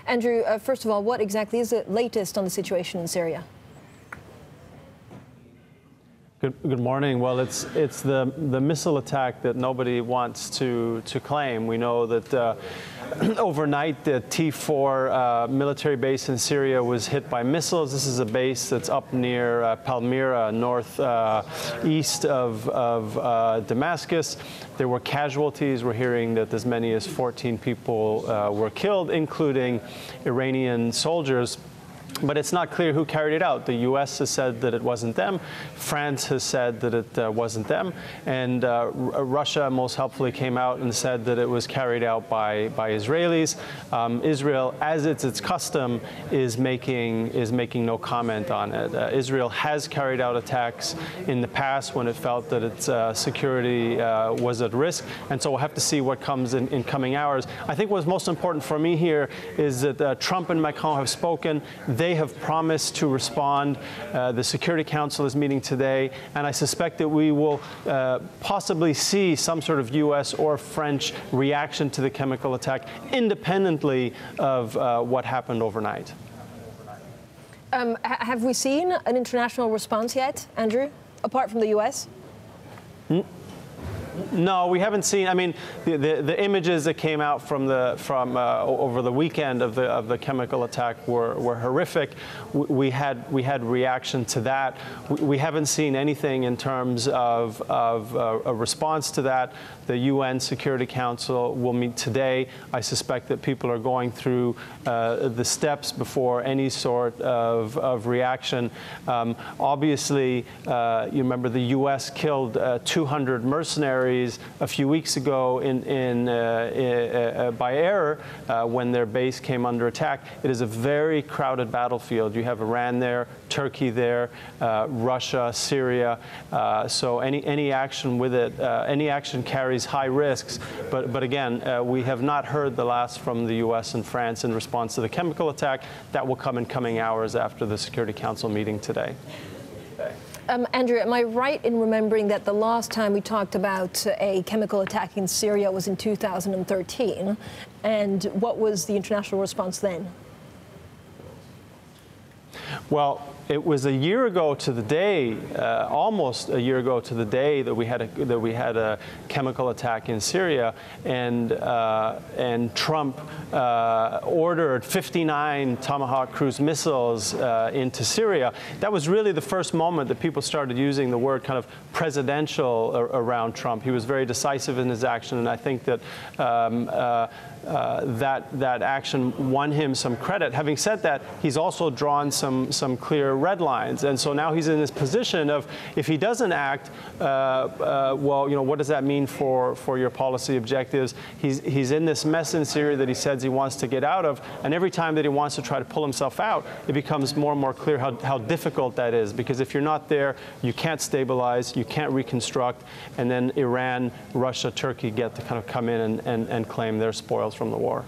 Andrew, first of all, what exactly is the latest on the situation in Syria? Good morning. Well, it's the missile attack that nobody wants to claim. We know that overnight the T4 military base in Syria was hit by missiles. This is a base that's up near Palmyra, northeast of Damascus. There were casualties. We're hearing that as many as 14 people were killed, including Iranian soldiers. But it's not clear who carried it out. The U.S. has said that it wasn't them. France has said that it wasn't them. And Russia most helpfully came out and said that it was carried out by Israelis. Israel, as it's its custom, is making no comment on it. Israel has carried out attacks in the past when it felt that its security was at risk. And so we'll have to see what comes in coming hours. I think what's most important for me here is that Trump and Macron have spoken. They have promised to respond. The Security Council is meeting today, and I suspect that we will possibly see some sort of U.S. or French reaction to the chemical attack, independently of what happened overnight. Have we seen an international response yet, Andrew, apart from the U.S.? No, we haven't seen. I mean, the images that came out from over the weekend of the chemical attack were horrific. We had reaction to that. We haven't seen anything in terms of a response to that. The UN Security Council will meet today. I suspect that people are going through the steps before any sort of reaction. Obviously, you remember the U.S. killed 200 mercenaries a few weeks ago by error when their base came under attack. It is a very crowded battlefield. You have Iran there, Turkey there, Russia, Syria. So any action with it, any action carries high risks. But again, we have not heard the last from the U.S. and France in response to the chemical attack. That will come in coming hours after the Security Council meeting today. Andrew, am I right in remembering that the last time we talked about a chemical attack in Syria was in 2013? And what was the international response then? Well, it was a year ago to the day, almost a year ago to the day, that we had a chemical attack in Syria, and Trump ordered 59 Tomahawk cruise missiles into Syria. That was really the first moment that people started using the word kind of presidential around Trump. He was very decisive in his action, and I think that that action won him some credit. Having said that, he's also drawn some clear red lines, and so now he's in this position of, if he doesn't act, well, you know, what does that mean for your policy objectives? He's in this mess in Syria that he says he wants to get out of, and every time that he wants to try to pull himself out, it becomes more and more clear how difficult that is, because if you're not there, you can't stabilize, you can't reconstruct, and then Iran, Russia, Turkey get to kind of come in and claim their spoils from the war.